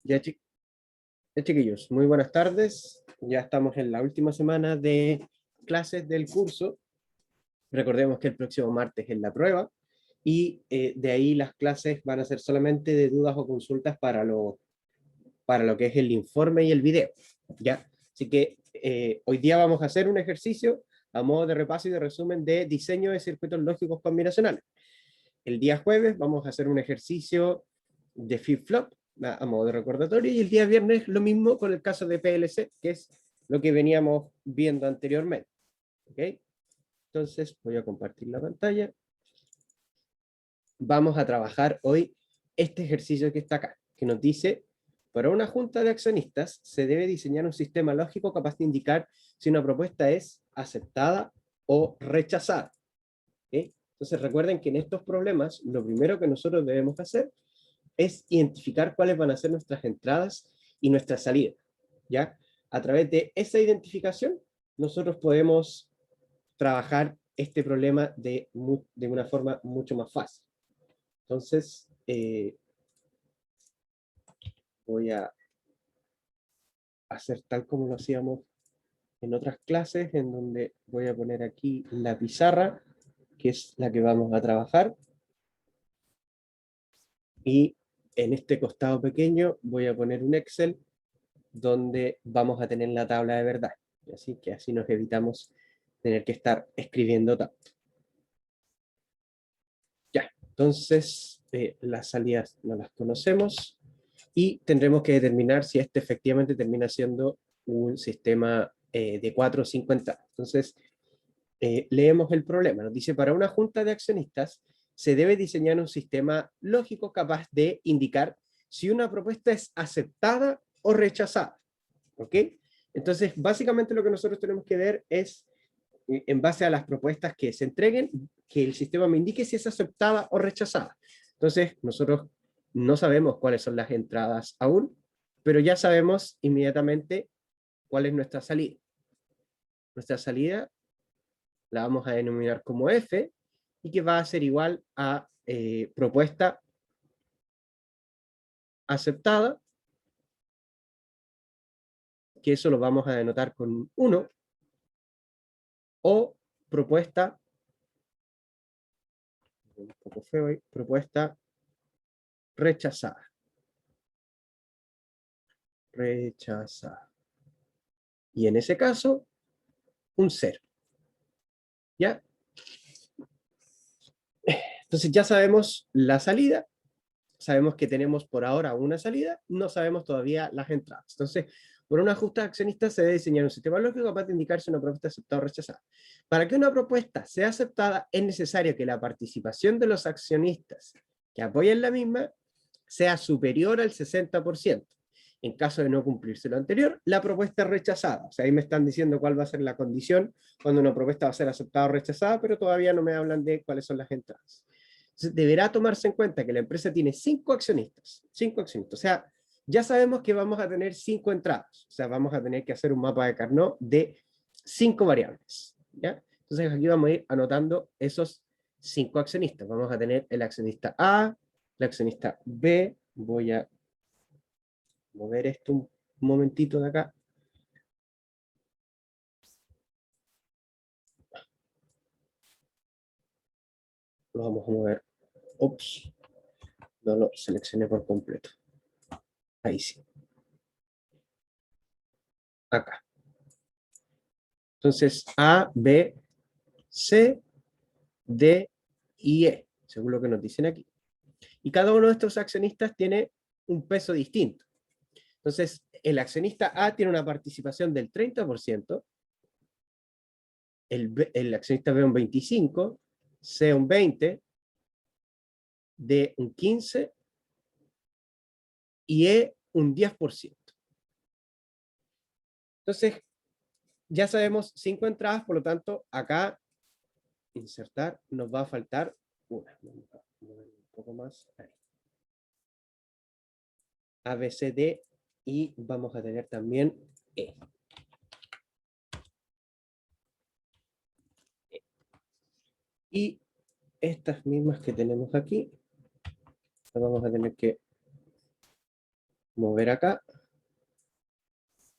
Ya, chiquillos, muy buenas tardes. Ya estamos en la última semana de clases del curso. Recordemos que el próximo martes es la prueba y de ahí las clases van a ser solamente de dudas o consultas para lo que es el informe y el video. ¿Ya? Así que hoy día vamos a hacer un ejercicio a modo de repaso y de resumen de diseño de circuitos lógicos combinacionales. El día jueves vamos a hacer un ejercicio de flip-flop a modo de recordatorio, y el día viernes lo mismo con el caso de PLC, que es lo que veníamos viendo anteriormente. ¿Okay? Entonces voy a compartir la pantalla. Vamos a trabajar hoy este ejercicio que está acá, que nos dice: para una junta de accionistas se debe diseñar un sistema lógico capaz de indicar si una propuesta es aceptada o rechazada. ¿Okay? Entonces recuerden que en estos problemas lo primero que nosotros debemos hacer es identificar cuáles van a ser nuestras entradas y nuestras salidas, ¿ya? A través de esa identificación, nosotros podemos trabajar este problema de una forma mucho más fácil. Entonces, voy a hacer tal como lo hacíamos en otras clases, en donde voy a poner aquí la pizarra, que es la que vamos a trabajar, y en este costado pequeño voy a poner un Excel donde vamos a tener la tabla de verdad. Así que así nos evitamos tener que estar escribiendo tanto. Ya, entonces las salidas no las conocemos y tendremos que determinar si este efectivamente termina siendo un sistema de 4 o 5 entradas. Entonces, leemos el problema. Nos dice: para una junta de accionistas se debe diseñar un sistema lógico capaz de indicar si una propuesta es aceptada o rechazada. ¿Ok? Entonces, básicamente lo que nosotros tenemos que ver es, en base a las propuestas que se entreguen, que el sistema me indique si es aceptada o rechazada. Entonces, nosotros no sabemos cuáles son las entradas aún, pero ya sabemos inmediatamente cuál es nuestra salida. Nuestra salida la vamos a denominar como F, y que va a ser igual a propuesta aceptada, que eso lo vamos a denotar con 1, o propuesta, un poco feo ahí, propuesta rechazada. Rechazada. Y en ese caso, un 0. ¿Ya? Entonces ya sabemos la salida, sabemos que tenemos por ahora una salida, no sabemos todavía las entradas. Entonces, por una justa accionista se debe diseñar un sistema lógico capaz de indicar si una propuesta es aceptada o rechazada. Para que una propuesta sea aceptada, es necesario que la participación de los accionistas que apoyen la misma sea superior al 60%. En caso de no cumplirse lo anterior, la propuesta es rechazada. O sea, ahí me están diciendo cuál va a ser la condición cuando una propuesta va a ser aceptada o rechazada, pero todavía no me hablan de cuáles son las entradas. Entonces, deberá tomarse en cuenta que la empresa tiene 5 accionistas. 5 accionistas. O sea, ya sabemos que vamos a tener 5 entradas. O sea, vamos a tener que hacer un mapa de Carnot de 5 variables. ¿Ya? Entonces, aquí vamos a ir anotando esos 5 accionistas. Vamos a tener el accionista A, el accionista B. Voy a mover esto un momentito de acá. Lo vamos a mover. Ups, no lo seleccioné por completo. Ahí sí. Acá. Entonces, A, B, C, D y E, según lo que nos dicen aquí. Y cada uno de estos accionistas tiene un peso distinto. Entonces, el accionista A tiene una participación del 30%, el accionista B un 25%, C un 20%, D un 15% y E un 10%. Entonces, ya sabemos 5 entradas, por lo tanto, acá insertar nos va a faltar una. Vamos a mover un poco más. Ahí. A, B, C, D, y vamos a tener también E. Y estas mismas que tenemos aquí, las vamos a tener que mover acá,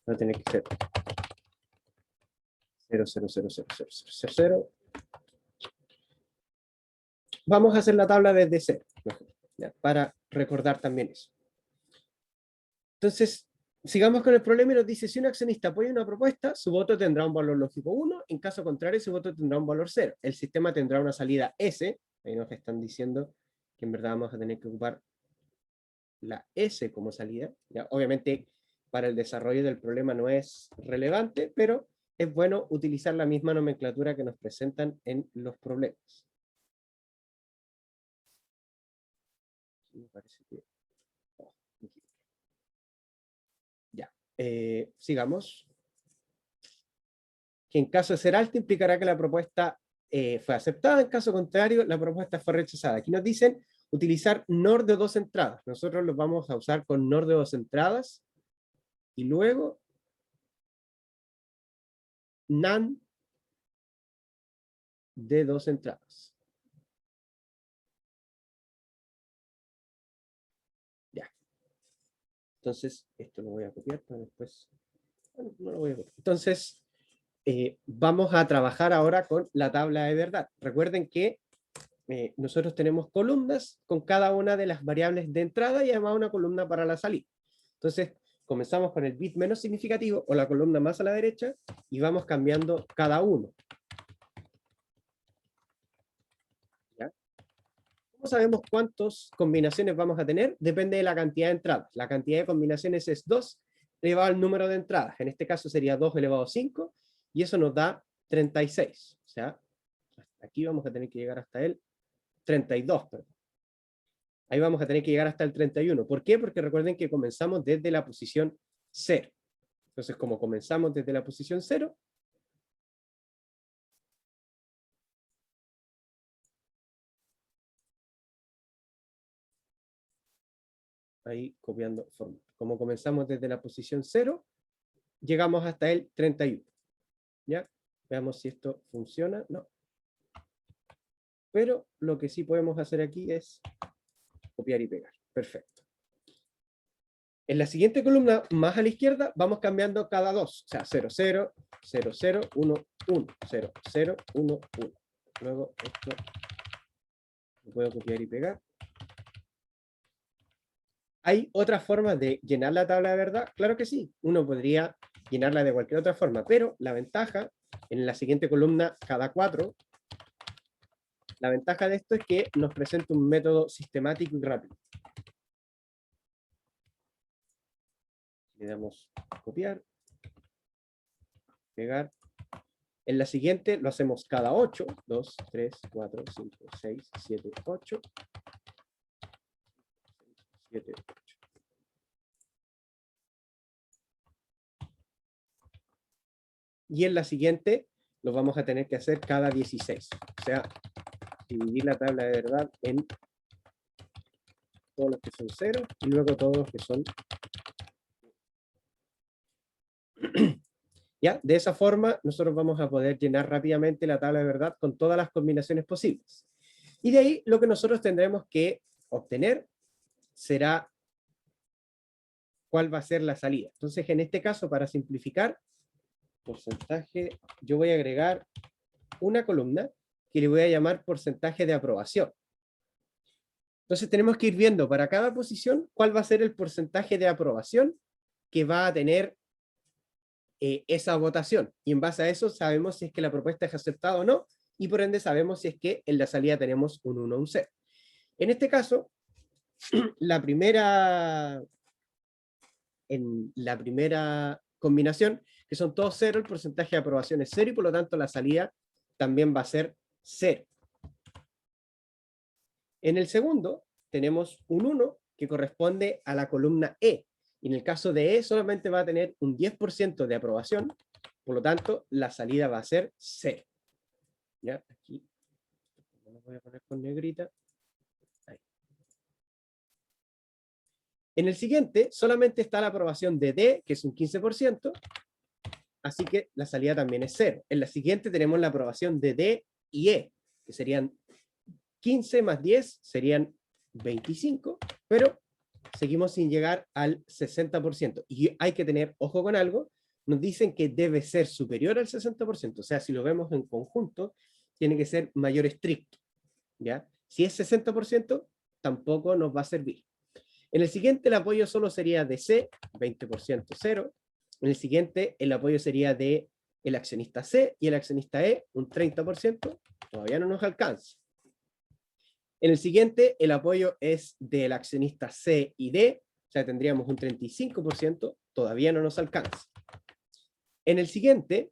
va a tener que ser 0, 0, 0, 0, 0, 0, 0. Vamos a hacer la tabla desde 0, ¿ya? Para recordar también eso. Entonces, sigamos con el problema y nos dice, si un accionista apoya una propuesta, su voto tendrá un valor lógico 1, en caso contrario, su voto tendrá un valor 0. El sistema tendrá una salida S, ahí nos están diciendo que en verdad vamos a tener que ocupar la S como salida. ¿Ya? Obviamente, para el desarrollo del problema no es relevante, pero es bueno utilizar la misma nomenclatura que nos presentan en los problemas. Me parece que... Ya, sigamos. Que en caso de ser alta implicará que la propuesta fue aceptada, en caso contrario, la propuesta fue rechazada. Aquí nos dicen utilizar NOR de 2 entradas. Nosotros los vamos a usar con NOR de 2 entradas y luego NAND de 2 entradas. Ya. Entonces, esto lo voy a copiar para después. Bueno, no lo voy a copiar. Entonces, vamos a trabajar ahora con la tabla de verdad. Recuerden que nosotros tenemos columnas con cada una de las variables de entrada y además una columna para la salida. Entonces, comenzamos con el bit menos significativo o la columna más a la derecha y vamos cambiando cada uno. ¿Ya? ¿Cómo sabemos cuántas combinaciones vamos a tener? Depende de la cantidad de entradas. La cantidad de combinaciones es 2 elevado al número de entradas. En este caso sería 2 elevado a 5 y eso nos da 36. O sea, aquí vamos a tener que llegar hasta el 32, perdón. Ahí vamos a tener que llegar hasta el 31. ¿Por qué? Porque recuerden que comenzamos desde la posición 0. Entonces, como comenzamos desde la posición 0, ahí copiando fórmula. Como comenzamos desde la posición 0, llegamos hasta el 31. ¿Ya? Veamos si esto funciona. No. Pero lo que sí podemos hacer aquí es copiar y pegar. Perfecto. En la siguiente columna, más a la izquierda, vamos cambiando cada 2. O sea, 0, 0, 0, 0, 1, 1, 0, 0, 1, 1. Luego esto lo puedo copiar y pegar. ¿Hay otras formas de llenar la tabla de verdad? Claro que sí. Uno podría llenarla de cualquier otra forma, pero la ventaja, en la siguiente columna, cada 4, la ventaja de esto es que nos presenta un método sistemático y rápido. Le damos copiar, pegar. En la siguiente lo hacemos cada 8, 2, 3, 4, 5, 6, 7, 8. 7, 8. Y en la siguiente lo vamos a tener que hacer cada 16. O sea, dividir la tabla de verdad en todos los que son 0 y luego todos los que son... ¿Ya? De esa forma nosotros vamos a poder llenar rápidamente la tabla de verdad con todas las combinaciones posibles. Y de ahí lo que nosotros tendremos que obtener será cuál va a ser la salida. Entonces, en este caso, para simplificar, porcentaje, yo voy a agregar una columna que le voy a llamar porcentaje de aprobación. Entonces tenemos que ir viendo para cada posición cuál va a ser el porcentaje de aprobación que va a tener esa votación. Y en base a eso sabemos si es que la propuesta es aceptada o no, y por ende sabemos si es que en la salida tenemos un 1 o un 0. En este caso, en la primera combinación, que son todos 0, el porcentaje de aprobación es 0 y por lo tanto la salida también va a ser 0. En el segundo tenemos un 1 que corresponde a la columna E. Y en el caso de E solamente va a tener un 10% de aprobación, por lo tanto la salida va a ser 0. ¿Ya? Aquí lo voy a poner con negrita. Ahí. En el siguiente solamente está la aprobación de D, que es un 15%, así que la salida también es 0. En la siguiente tenemos la aprobación de D y E, que serían 15 más 10 serían 25, pero seguimos sin llegar al 60%. Y hay que tener ojo con algo, nos dicen que debe ser superior al 60%, o sea, si lo vemos en conjunto, tiene que ser mayor estricto, ¿ya? Si es 60%, tampoco nos va a servir. En el siguiente, el apoyo solo sería de C, 20% cero. En el siguiente, el apoyo sería de el accionista C y el accionista E, un 30%, todavía no nos alcanza. En el siguiente, el apoyo es del accionista C y D, o sea, tendríamos un 35%, todavía no nos alcanza. En el siguiente,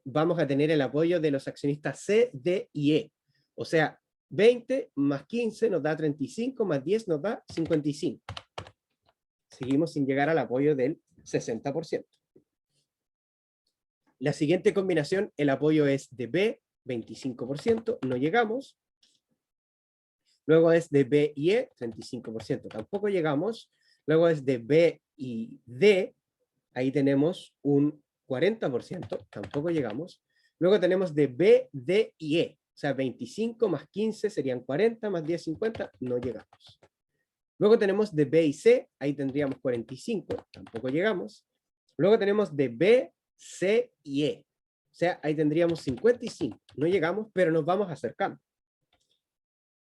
vamos a tener el apoyo de los accionistas C, D y E, o sea, 20 más 15 nos da 35, más 10 nos da 55. Seguimos sin llegar al apoyo del 60%. La siguiente combinación, el apoyo es de B, 25%, no llegamos. Luego es de B y E, 35%, tampoco llegamos. Luego es de B y D, ahí tenemos un 40%, tampoco llegamos. Luego tenemos de B, D y E, o sea, 25 más 15 serían 40, más 10, 50, no llegamos. Luego tenemos de B y C, ahí tendríamos 45, tampoco llegamos. Luego tenemos de B, C y E, o sea, ahí tendríamos 55, no llegamos, pero nos vamos acercando.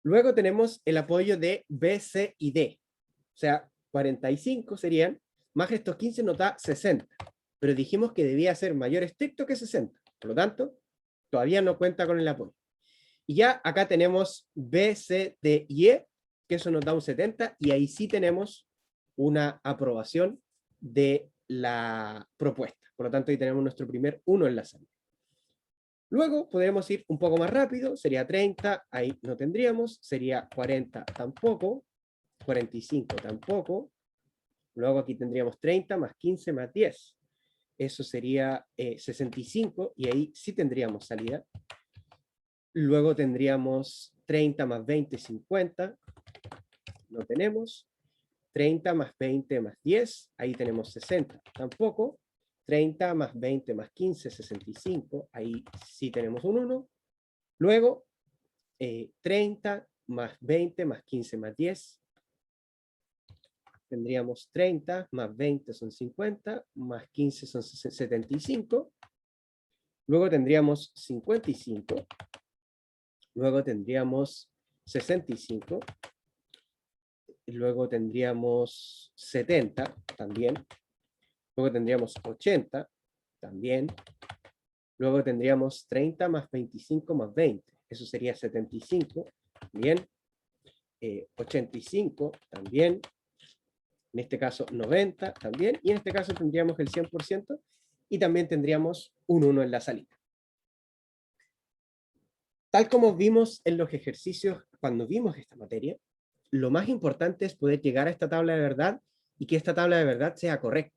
Luego tenemos el apoyo de B, C y D, o sea, 45 serían, más estos 15 nos da 60, pero dijimos que debía ser mayor estricto que 60, por lo tanto, todavía no cuenta con el apoyo. Y ya acá tenemos B, C, D y E, que eso nos da un 70, y ahí sí tenemos una aprobación de la propuesta. Por lo tanto, ahí tenemos nuestro primer 1 en la salida. Luego podremos ir un poco más rápido, sería 30, ahí no tendríamos, sería 40 tampoco, 45 tampoco, luego aquí tendríamos 30 más 15 más 10, eso sería 65, y ahí sí tendríamos salida. Luego tendríamos 30 más 20, 50, no tenemos. 30 más 20 más 10, ahí tenemos 60, tampoco. 30 más 20 más 15, 65, ahí sí tenemos un 1. Luego, 30 más 20 más 15 más 10, tendríamos 30 más 20 son 50, más 15 son 75. Luego tendríamos 55. Luego tendríamos 65. Luego tendríamos 70 también. Luego tendríamos 80 también. Luego tendríamos 30 más 25 más 20. Eso sería 75. Bien. 85 también. En este caso 90 también. Y en este caso tendríamos el 100%. Y también tendríamos un 1 en la salida. Tal como vimos en los ejercicios cuando vimos esta materia, lo más importante es poder llegar a esta tabla de verdad y que esta tabla de verdad sea correcta.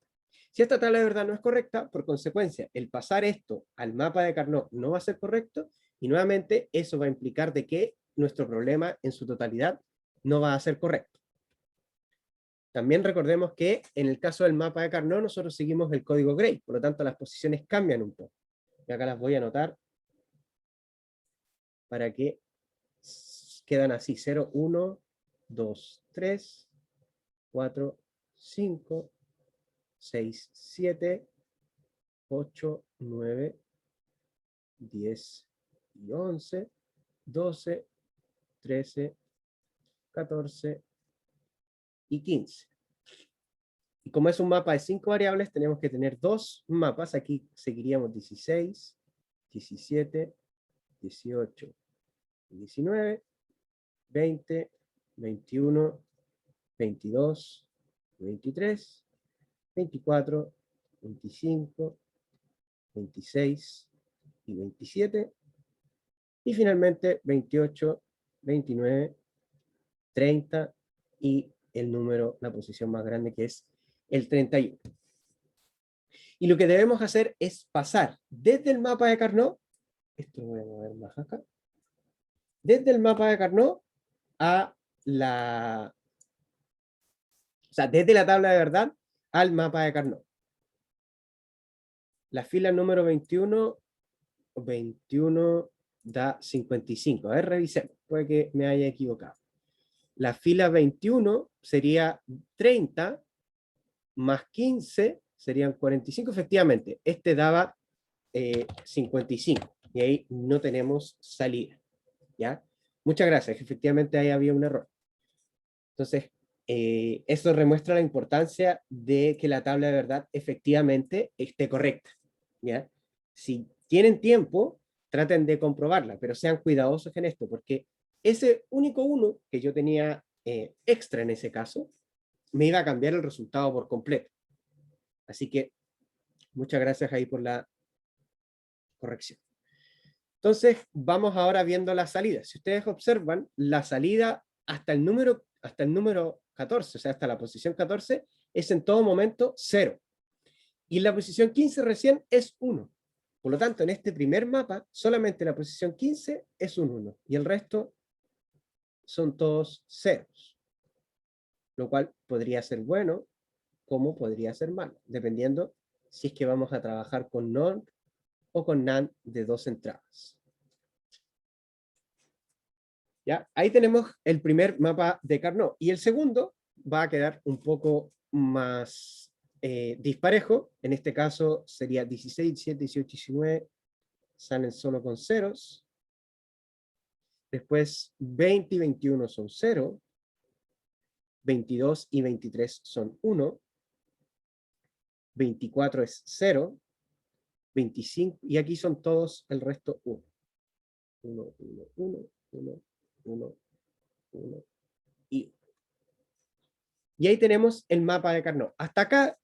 Si esta tabla de verdad no es correcta, por consecuencia, el pasar esto al mapa de Carnot no va a ser correcto, y nuevamente eso va a implicar de que nuestro problema en su totalidad no va a ser correcto. También recordemos que en el caso del mapa de Carnot nosotros seguimos el código Gray, por lo tanto las posiciones cambian un poco. Y acá las voy a anotar para que quedan así: 0, 1, 2, 3, 4, 5, 6, 7, 8, 9, 10 y 11, 12, 13, 14 y 15. Y como es un mapa de 5 variables, tenemos que tener 2 mapas. Aquí seguiríamos 16, 17, 18, 19, 20, 21, 22, 23, 24, 25, 26 y 27, y finalmente 28, 29, 30 y el número, la posición más grande, que es el 31. Y lo que debemos hacer es pasar desde el mapa de Carnot, esto lo voy a mover más acá, desde el mapa de Carnot a la, o sea, desde la tabla de verdad al mapa de Carnot. La fila número 21 da 55. A ver, revisemos, puede que me haya equivocado. La fila 21 sería 30 más 15 serían 45, efectivamente. Este daba 55 y ahí no tenemos salida. ¿Ya? Muchas gracias, efectivamente ahí había un error. Entonces, eso demuestra la importancia de que la tabla de verdad efectivamente esté correcta. ¿Ya? Si tienen tiempo, traten de comprobarla, pero sean cuidadosos en esto, porque ese único 1 que yo tenía extra en ese caso, me iba a cambiar el resultado por completo. Así que, muchas gracias ahí por la corrección. Entonces, vamos ahora viendo la salida. Si ustedes observan, la salida hasta el número 14, o sea, hasta la posición 14, es en todo momento 0. Y la posición 15 recién es 1. Por lo tanto, en este primer mapa, solamente la posición 15 es un 1. Y el resto son todos ceros. Lo cual podría ser bueno, como podría ser malo, dependiendo si es que vamos a trabajar con NOR o con NAND de 2 entradas. ¿Ya? Ahí tenemos el primer mapa de Carnot. Y el segundo va a quedar un poco más disparejo. En este caso sería 16, 17, 18, 19. Salen solo con ceros. Después 20 y 21 son 0. 22 y 23 son 1. 24 es 0. 25, y aquí son todos el resto 1. 1, 1, 1, 1, 1, 1 y 1. Y ahí tenemos el mapa de Carnot. Hasta acá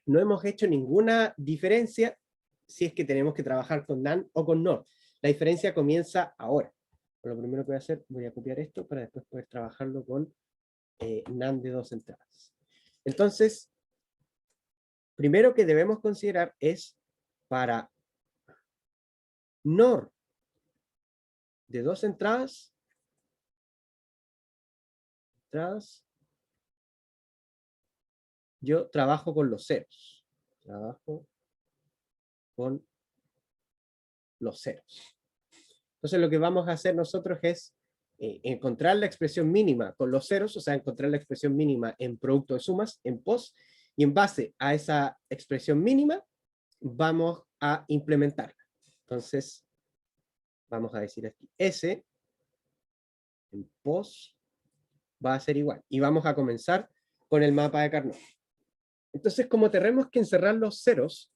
no hemos hecho ninguna diferencia si es que tenemos que trabajar con NAND o con NOR. La diferencia comienza ahora. Lo primero que voy a hacer, voy a copiar esto para después poder trabajarlo con NAND de 2 entradas. Entonces, primero que debemos considerar es para NOR de 2 entradas, yo trabajo con los ceros. Trabajo con los ceros. Entonces lo que vamos a hacer nosotros es encontrar la expresión mínima con los ceros, o sea, encontrar la expresión mínima en producto de sumas, en POS, y en base a esa expresión mínima vamos a implementarla. Entonces, vamos a decir aquí, S en POS va a ser igual. Y vamos a comenzar con el mapa de Carnot. Entonces, como tenemos que encerrar los ceros,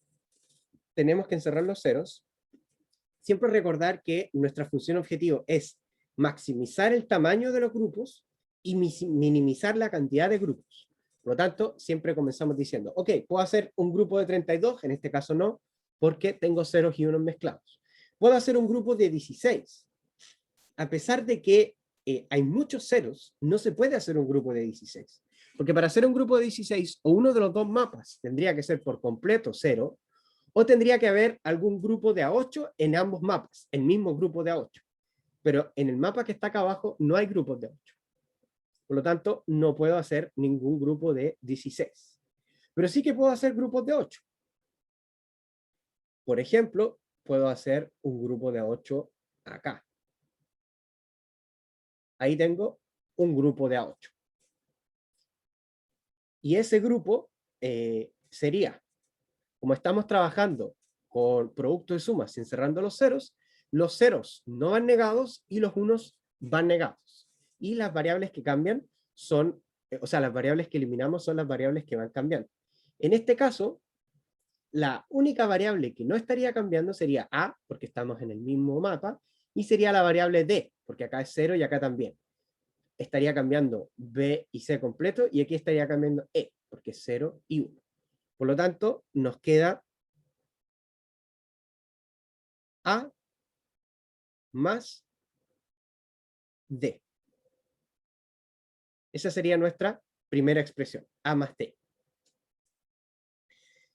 siempre recordar que nuestra función objetivo es maximizar el tamaño de los grupos y minimizar la cantidad de grupos. Por lo tanto, siempre comenzamos diciendo, ok, puedo hacer un grupo de 32, en este caso no, porque tengo ceros y unos mezclados. Puedo hacer un grupo de 16. A pesar de que hay muchos ceros, no se puede hacer un grupo de 16. Porque para hacer un grupo de 16, o uno de los dos mapas tendría que ser por completo 0, o tendría que haber algún grupo de A8 en ambos mapas, el mismo grupo de A8. Pero en el mapa que está acá abajo no hay grupos de 8. Por lo tanto, no puedo hacer ningún grupo de 16. Pero sí que puedo hacer grupos de 8. Por ejemplo, puedo hacer un grupo de 8 acá. Ahí tengo un grupo de A8. Y ese grupo sería, como estamos trabajando con producto de sumas y cerrando los ceros no van negados y los unos van negados. Y las variables que cambian son, o sea, las variables que eliminamos son las variables que van cambiando. En este caso, la única variable que no estaría cambiando sería A, porque estamos en el mismo mapa, y sería la variable D, porque acá es 0 y acá también. Estaría cambiando B y C completo, y aquí estaría cambiando E, porque es 0 y 1. Por lo tanto, nos queda A más D. Esa sería nuestra primera expresión, A más D.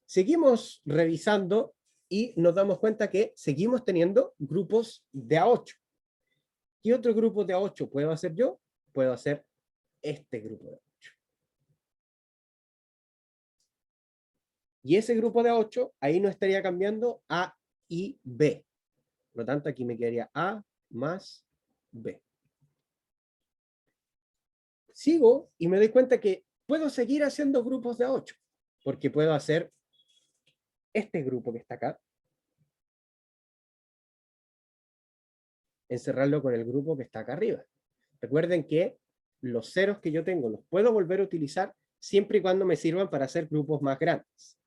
Seguimos revisando y nos damos cuenta que seguimos teniendo grupos de A8. ¿Qué otro grupo de A8 puedo hacer yo? Puedo hacer este grupo de A8. Y ese grupo de A8, ahí no estaría cambiando A y B. Por lo tanto, aquí me quedaría A más B. sigo y me doy cuenta que puedo seguir haciendo grupos de 8, porque puedo hacer este grupo que está acá, encerrarlo con el grupo que está acá arriba. Recuerden que los ceros que yo tengo los puedo volver a utilizar siempre y cuando me sirvan para hacer grupos más grandes.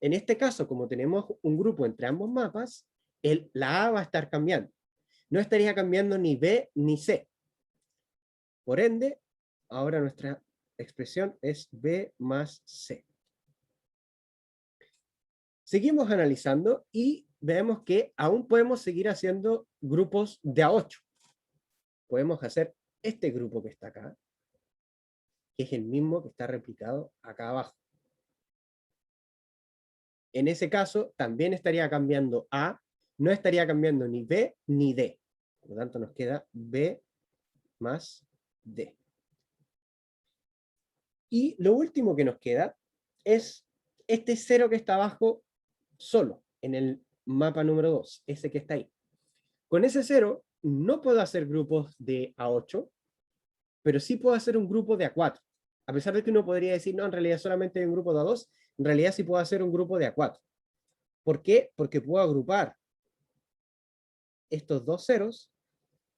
En este caso, como tenemos un grupo entre ambos mapas, la A va a estar cambiando. No estaría cambiando ni B ni C. Por ende, ahora nuestra expresión es B más C. Seguimos analizando y vemos que aún podemos seguir haciendo grupos de A8. Podemos hacer este grupo que está acá, que es el mismo que está replicado acá abajo. En ese caso, también estaría cambiando A, no estaría cambiando ni B ni D. Por lo tanto, nos queda B más D. Y lo último que nos queda es este 0 que está abajo solo, en el mapa número 2, ese que está ahí. Con ese 0 no puedo hacer grupos de A8, pero sí puedo hacer un grupo de A4. A pesar de que uno podría decir, no, en realidad solamente hay un grupo de A2, en realidad sí puedo hacer un grupo de A4. ¿Por qué? Porque puedo agrupar estos dos ceros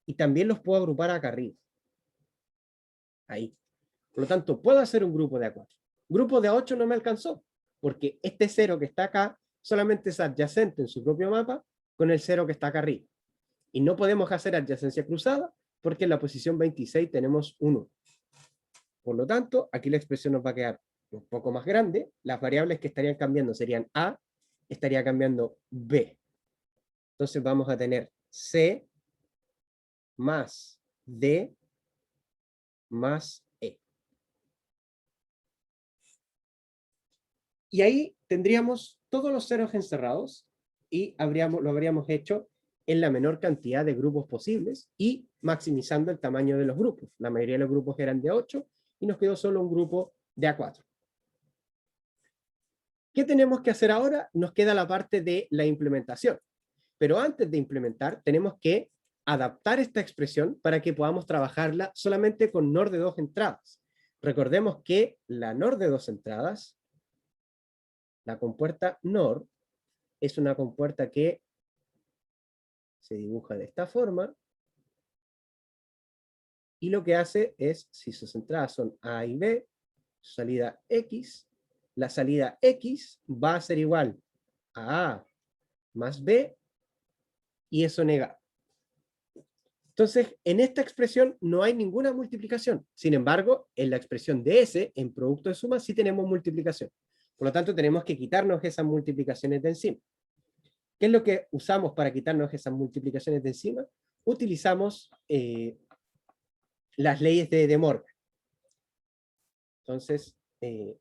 y también los puedo agrupar acá arriba. Ahí. Por lo tanto, puedo hacer un grupo de A4. Grupo de A8 no me alcanzó, porque este 0 que está acá solamente es adyacente en su propio mapa con el 0 que está acá arriba. Y no podemos hacer adyacencia cruzada porque en la posición 26 tenemos 1. Por lo tanto, aquí la expresión nos va a quedar un poco más grande. Las variables que estarían cambiando serían A, estaría cambiando B. Entonces vamos a tener C más D más E. Y ahí tendríamos todos los ceros encerrados y lo habríamos hecho en la menor cantidad de grupos posibles y maximizando el tamaño de los grupos. La mayoría de los grupos eran de 8 y nos quedó solo un grupo de A4. ¿Qué tenemos que hacer ahora? Nos queda la parte de la implementación. Pero antes de implementar, tenemos que adaptar esta expresión para que podamos trabajarla solamente con NOR de 2 entradas. Recordemos que la NOR de 2 entradas, la compuerta NOR, es una compuerta que se dibuja de esta forma, y lo que hace es, si sus entradas son A y B, su salida X, la salida X va a ser igual a A más B, y eso negado. Entonces, en esta expresión no hay ninguna multiplicación. Sin embargo, en la expresión de S, en producto de suma, sí tenemos multiplicación. Por lo tanto, tenemos que quitarnos esas multiplicaciones de encima. ¿Qué es lo que usamos para quitarnos esas multiplicaciones de encima? Utilizamos las leyes de De Morgan. Entonces, en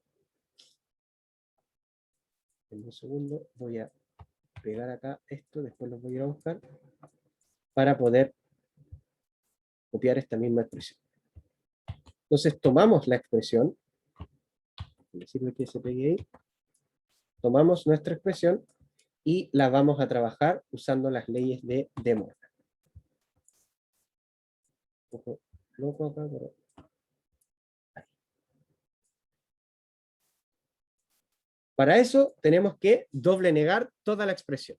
un segundo voy a pegar acá esto, después lo voy a ir a buscar, para poder copiar esta misma expresión. Entonces tomamos la expresión, me sirve que se pegue ahí, tomamos nuestra expresión y la vamos a trabajar usando las leyes de De Morgan. Loco acá, pero... Para eso tenemos que doble negar toda la expresión.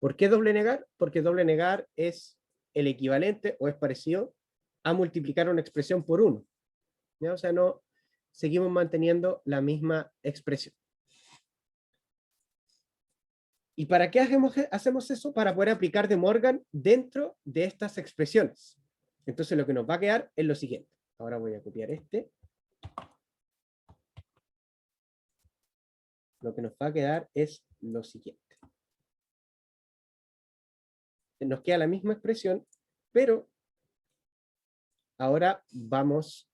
¿Por qué doble negar? Porque doble negar es el equivalente o es parecido a multiplicar una expresión por 1. ¿Ya? O sea, no seguimos manteniendo la misma expresión. ¿Y para qué hacemos eso? Para poder aplicar De Morgan dentro de estas expresiones. Entonces lo que nos va a quedar es lo siguiente. Ahora voy a copiar este. Lo que nos va a quedar es lo siguiente. Nos queda la misma expresión, pero ahora vamos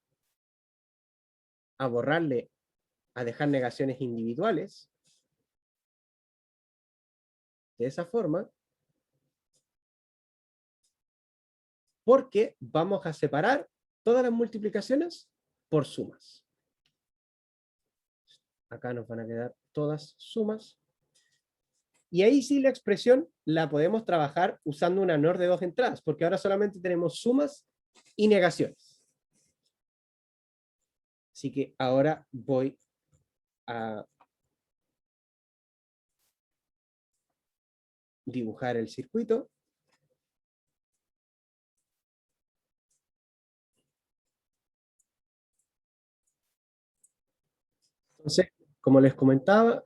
a borrarle, a dejar negaciones individuales, de esa forma, porque vamos a separar todas las multiplicaciones por sumas. Acá nos van a quedar todas sumas. Y ahí sí la expresión la podemos trabajar usando una NOR de 2 entradas, porque ahora solamente tenemos sumas y negaciones. Así que ahora voy a dibujar el circuito. Entonces, como les comentaba,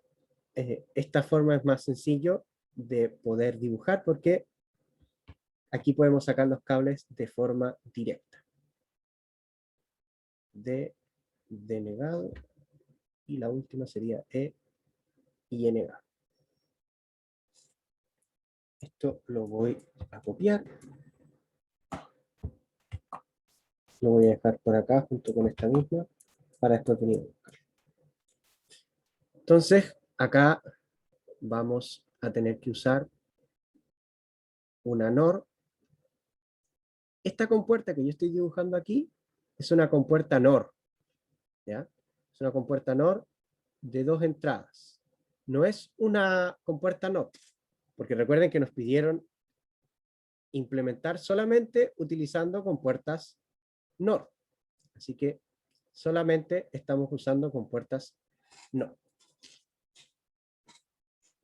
esta forma es más sencillo de poder dibujar porque aquí podemos sacar los cables de forma directa. D negado, y la última sería E y E negado. Esto lo voy a copiar. Lo voy a dejar por acá junto con esta misma para después venir a buscar. Entonces, acá vamos a tener que usar una NOR. Esta compuerta que yo estoy dibujando aquí es una compuerta NOR, ¿ya? Es una compuerta NOR de 2 entradas. No es una compuerta NOR, porque recuerden que nos pidieron implementar solamente utilizando compuertas NOR. Así que solamente estamos usando compuertas NOR.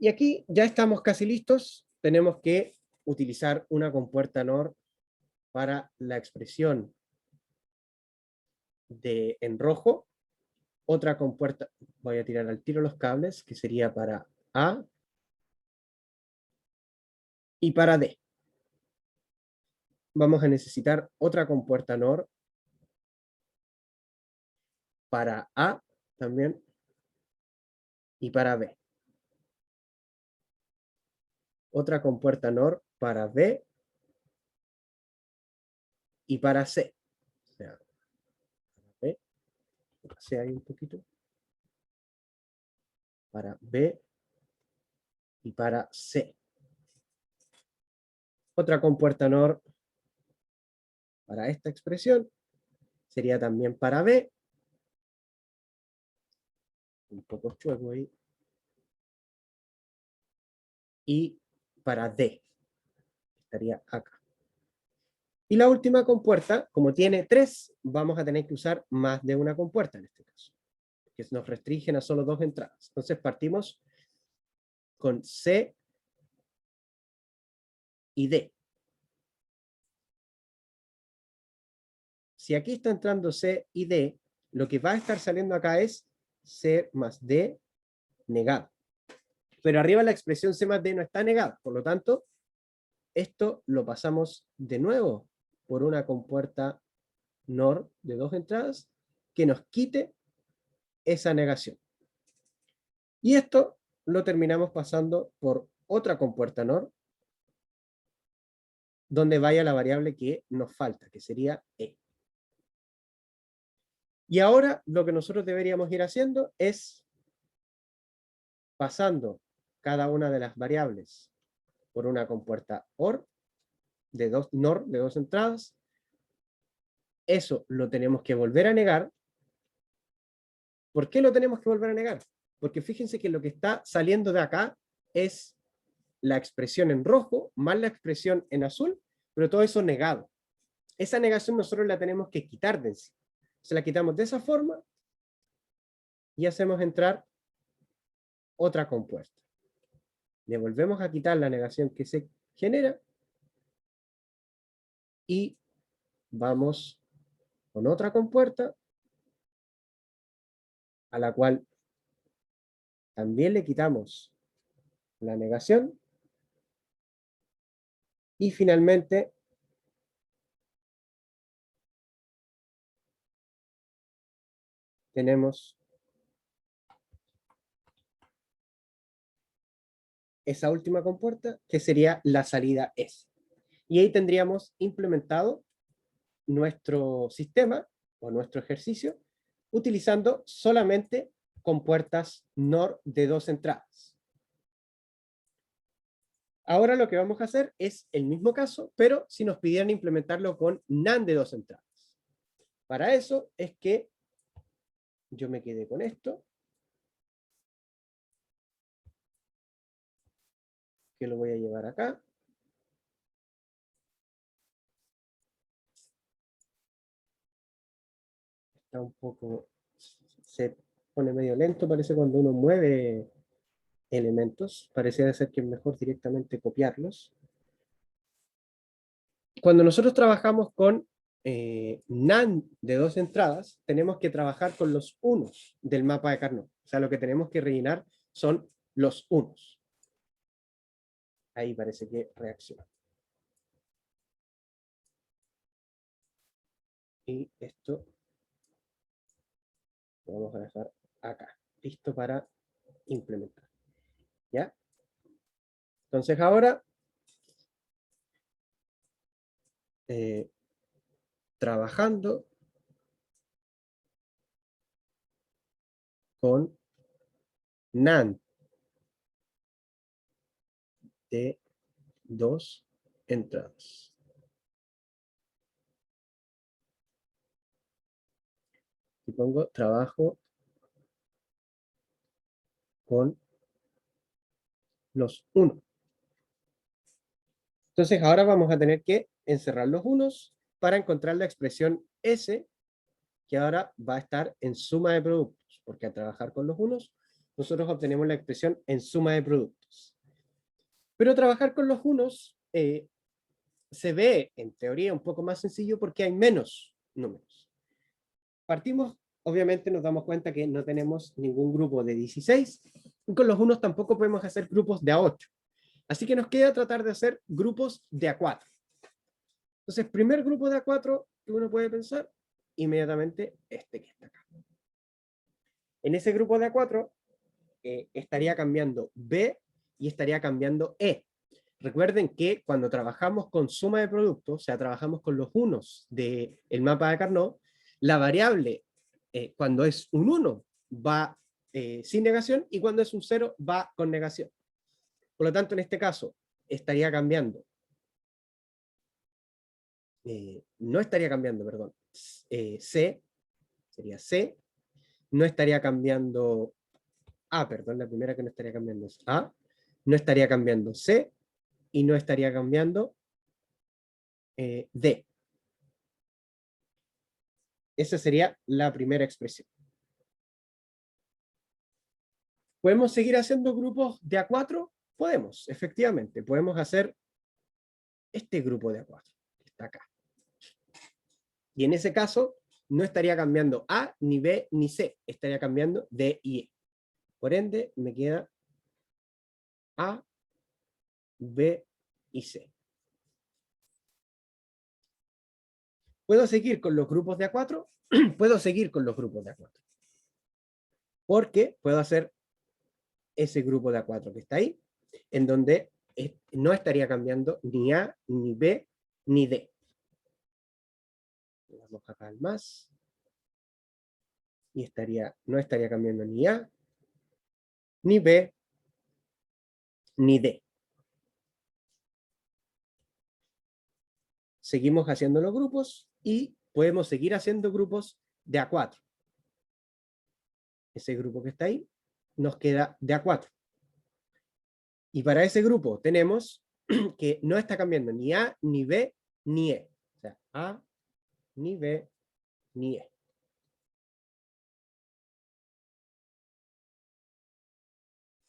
Y aquí ya estamos casi listos. Tenemos que utilizar una compuerta NOR para la expresión en rojo. Otra compuerta, voy a tirar al tiro los cables, que sería para A y para D. Vamos a necesitar otra compuerta NOR para A también y para B. Otra compuerta NOR para B y para C. O sea, B, C ahí un poquito. Para B y para C. Otra compuerta NOR para esta expresión sería también para B. Un poco chueco ahí. Y para D. Estaría acá. Y la última compuerta, como tiene 3, vamos a tener que usar más de una compuerta en este caso, que nos restringen a solo 2 entradas. Entonces partimos con C y D. Si aquí está entrando C y D, lo que va a estar saliendo acá es C más D negado. Pero arriba la expresión C más D no está negada, por lo tanto, esto lo pasamos de nuevo por una compuerta NOR de 2 entradas que nos quite esa negación. Y esto lo terminamos pasando por otra compuerta NOR donde vaya la variable que nos falta, que sería E. Y ahora lo que nosotros deberíamos ir haciendo es pasando cada una de las variables por una compuerta OR NOR de 2 entradas. Eso lo tenemos que volver a negar. ¿Por qué lo tenemos que volver a negar? Porque fíjense que lo que está saliendo de acá es la expresión en rojo más la expresión en azul, pero todo eso negado. Esa negación nosotros la tenemos que quitar de encima. Se la quitamos de esa forma y hacemos entrar otra compuerta. Le volvemos a quitar la negación que se genera y vamos con otra compuerta a la cual también le quitamos la negación y finalmente tenemos esa última compuerta que sería la salida S. Y ahí tendríamos implementado nuestro sistema o nuestro ejercicio utilizando solamente compuertas NOR de 2 entradas. Ahora lo que vamos a hacer es el mismo caso, pero si nos pidieran implementarlo con NAND de 2 entradas. Para eso es que yo me quedé con esto, que lo voy a llevar acá. Está un poco, se pone medio lento, parece cuando uno mueve elementos. Pareciera ser que es mejor directamente copiarlos. Cuando nosotros trabajamos con NAND de 2 entradas, tenemos que trabajar con los unos del mapa de Carnot. O sea, lo que tenemos que rellenar son los unos. Ahí parece que reacciona. Y esto lo vamos a dejar acá, listo para implementar. ¿Ya? Entonces ahora trabajando con NAND de 2 entradas. Y pongo trabajo con los unos. Entonces ahora vamos a tener que encerrar los unos para encontrar la expresión S, que ahora va a estar en suma de productos, porque al trabajar con los unos, nosotros obtenemos la expresión en suma de productos. Pero trabajar con los unos se ve, en teoría, un poco más sencillo porque hay menos números. Partimos, obviamente nos damos cuenta que no tenemos ningún grupo de 16, y con los unos tampoco podemos hacer grupos de A8. Así que nos queda tratar de hacer grupos de A4. Entonces, primer grupo de A4 que uno puede pensar, inmediatamente este que está acá. En ese grupo de A4 estaría cambiando B y estaría cambiando E. Recuerden que cuando trabajamos con suma de productos, o sea, trabajamos con los unos del mapa de Carnot, la variable cuando es un 1 va sin negación y cuando es un 0 va con negación. Por lo tanto, en este caso, estaría cambiando, no estaría cambiando, perdón, C, sería C, no estaría cambiando A, perdón, la primera que no estaría cambiando es A, no estaría cambiando C y no estaría cambiando D. Esa sería la primera expresión. ¿Podemos seguir haciendo grupos de A4? Podemos, efectivamente. Podemos hacer este grupo de A4, que está acá. Y en ese caso, no estaría cambiando A, ni B, ni C. Estaría cambiando D y E. Por ende, me queda A, B y C. ¿Puedo seguir con los grupos de A4? Puedo seguir con los grupos de A4. Porque puedo hacer ese grupo de A4 que está ahí, en donde no estaría cambiando ni A, ni B, ni D. Vamos acá al más. Y no estaría cambiando ni A, ni B, ni D. Seguimos haciendo los grupos y podemos seguir haciendo grupos de A4. Ese grupo que está ahí nos queda de A4. Y para ese grupo tenemos que no está cambiando ni A, ni B, ni E. O sea, A, ni B, ni E.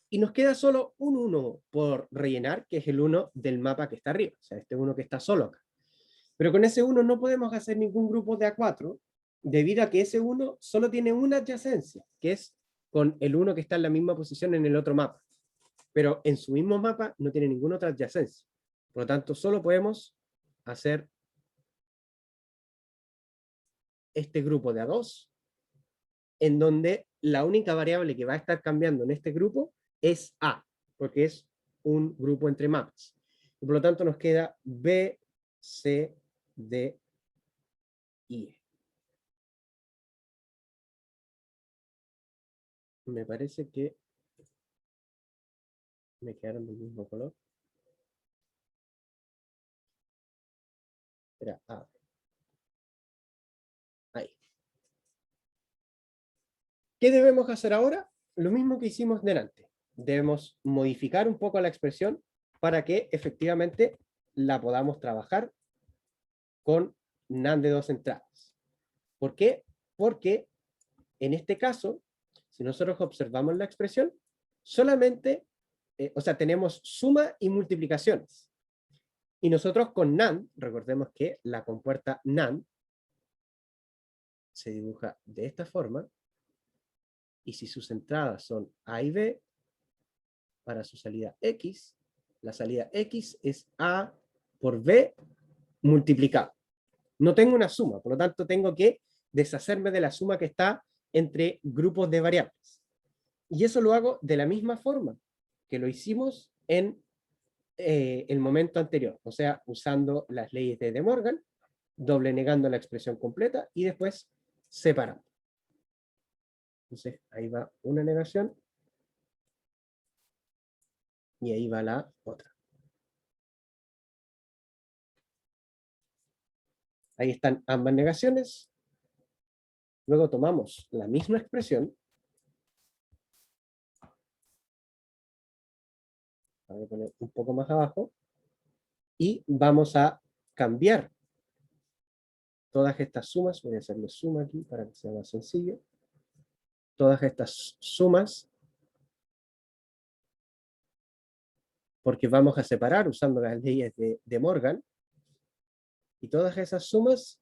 Y nos queda solo un 1 por rellenar, que es el 1 del mapa que está arriba. O sea, este 1 que está solo acá. Pero con ese 1 no podemos hacer ningún grupo de A4, debido a que ese 1 solo tiene una adyacencia, que es con el 1 que está en la misma posición en el otro mapa. Pero en su mismo mapa no tiene ninguna otra adyacencia. Por lo tanto, solo podemos hacer este grupo de A2, en donde la única variable que va a estar cambiando en este grupo es A, porque es un grupo entre mapas. Y por lo tanto nos queda B, C, D, I. Me parece que me quedaron del mismo color. Era A. Ahí. ¿Qué debemos hacer ahora? Lo mismo que hicimos delante. Debemos modificar un poco la expresión para que efectivamente la podamos trabajar con NAND de 2 entradas. ¿Por qué? porque en este caso, si nosotros observamos la expresión, solamente, o sea, tenemos suma y multiplicaciones. Y nosotros con NAND, recordemos que la compuerta NAND se dibuja de esta forma, y si sus entradas son A y B, para su salida X, la salida X es A por B multiplicado. No tengo una suma, por lo tanto tengo que deshacerme de la suma que está entre grupos de variables. Y eso lo hago de la misma forma que lo hicimos en el momento anterior, o sea, usando las leyes de De Morgan, doble negando la expresión completa y después separando. Entonces, ahí va una negación y ahí va la otra. Ahí están ambas negaciones. Luego tomamos la misma expresión. Voy a poner un poco más abajo. Y vamos a cambiar todas estas sumas. Voy a hacerle suma aquí para que sea más sencillo. Todas estas sumas, porque vamos a separar usando las leyes de Morgan. Y todas esas sumas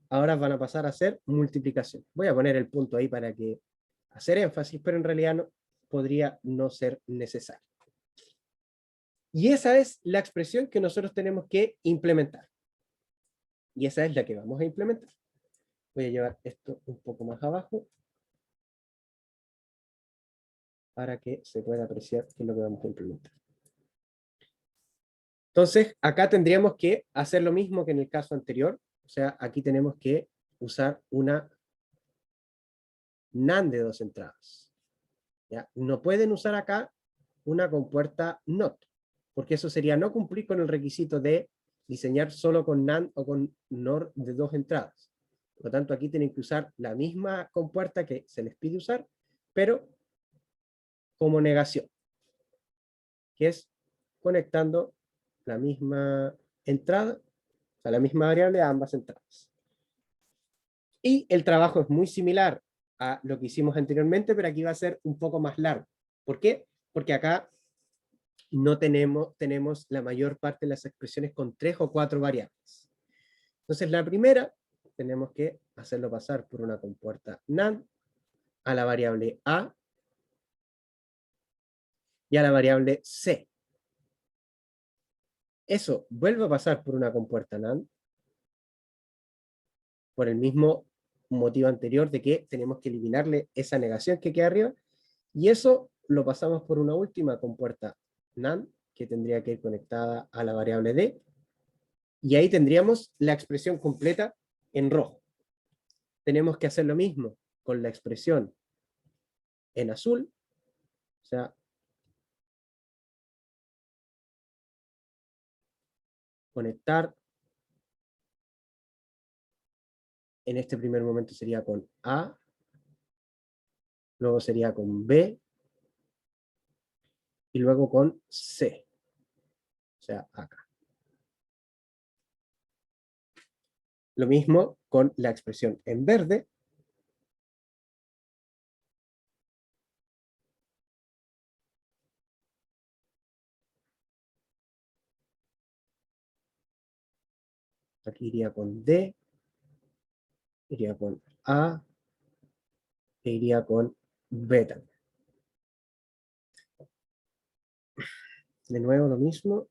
ahora van a pasar a ser multiplicación. Voy a poner el punto ahí para que hacer énfasis, pero en realidad no, podría no ser necesario. Y esa es la expresión que nosotros tenemos que implementar. Y esa es la que vamos a implementar. Voy a llevar esto un poco más abajo para que se pueda apreciar qué es lo que vamos a implementar. Entonces, acá tendríamos que hacer lo mismo que en el caso anterior. O sea, aquí tenemos que usar una NAND de 2 entradas. ¿Ya? No pueden usar acá una compuerta NOT, porque eso sería no cumplir con el requisito de diseñar solo con NAND o con NOR de 2 entradas. Por lo tanto, aquí tienen que usar la misma compuerta que se les pide usar, pero como negación, que es conectando la misma entrada, o sea, la misma variable a ambas entradas. Y el trabajo es muy similar a lo que hicimos anteriormente, pero aquí va a ser un poco más largo. ¿Por qué? Porque acá no tenemos la mayor parte de las expresiones con 3 o 4 variables. Entonces la primera tenemos que hacerlo pasar por una compuerta NAND a la variable A y a la variable C. Eso vuelve a pasar por una compuerta NAND por el mismo motivo anterior de que tenemos que eliminarle esa negación que queda arriba, y eso lo pasamos por una última compuerta NAND que tendría que ir conectada a la variable D, y ahí tendríamos la expresión completa en rojo. Tenemos que hacer lo mismo con la expresión en azul, o sea, conectar, en este primer momento sería con A, luego sería con B, y luego con C, o sea, acá. Lo mismo con la expresión en verde, aquí iría con D, iría con A, e iría con B también. De nuevo lo mismo.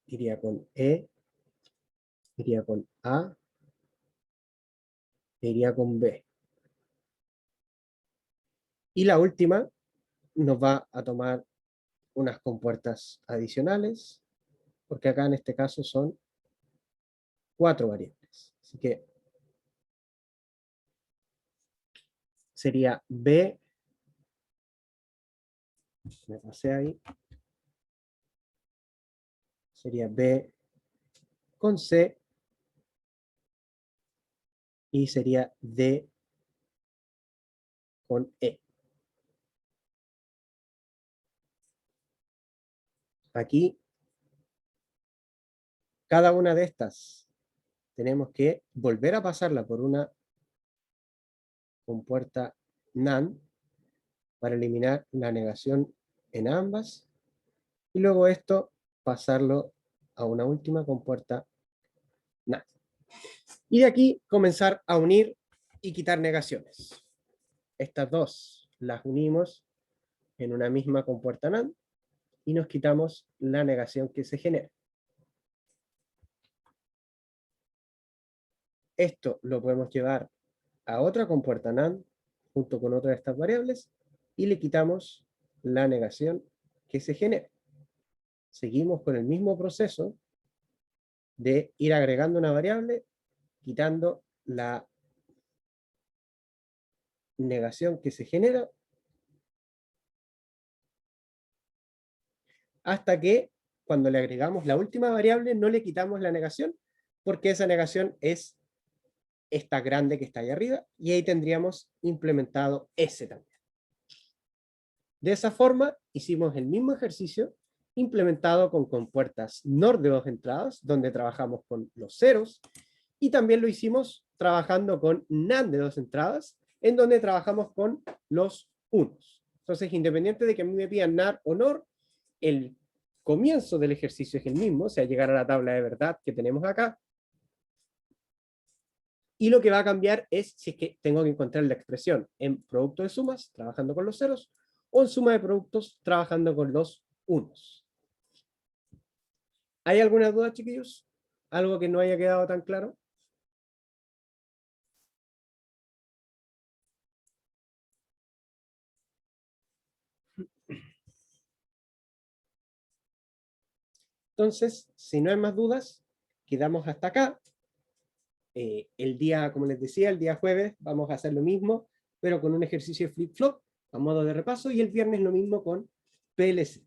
Iría con E, iría con A, e iría con B. Y la última nos va a tomar unas compuertas adicionales, porque acá en este caso son 4 variables. Así que sería B, me pasé ahí, sería B con C, y sería D con E. aquí, cada una de estas tenemos que volver a pasarla por una compuerta NAND para eliminar la negación en ambas, y luego esto pasarlo a una última compuerta NAND. Y de aquí comenzar a unir y quitar negaciones. Estas dos las unimos en una misma compuerta NAND y nos quitamos la negación que se genera. Esto lo podemos llevar a otra compuerta NAND junto con otra de estas variables y le quitamos la negación que se genera. Seguimos con el mismo proceso de ir agregando una variable, quitando la negación que se genera, hasta que cuando le agregamos la última variable no le quitamos la negación, porque esa negación es esta grande que está ahí arriba, y ahí tendríamos implementado ese también. De esa forma hicimos el mismo ejercicio implementado con compuertas NOR de 2 entradas, donde trabajamos con los ceros, y también lo hicimos trabajando con NAND de 2 entradas, en donde trabajamos con los unos. Entonces, independiente de que a mí me pidan NAR o NOR, el comienzo del ejercicio es el mismo, o sea, llegar a la tabla de verdad que tenemos acá, y lo que va a cambiar es si es que tengo que encontrar la expresión en producto de sumas, trabajando con los ceros, o en suma de productos, trabajando con los unos. ¿Hay alguna duda, chiquillos? ¿Algo que no haya quedado tan claro? Entonces, si no hay más dudas, quedamos hasta acá. El día, como les decía, el día jueves vamos a hacer lo mismo, pero con un ejercicio de flip-flop a modo de repaso, y el viernes lo mismo con PLC.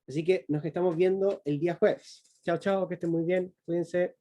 Así que nos estamos viendo el día jueves. Chao, chao, que estén muy bien, cuídense.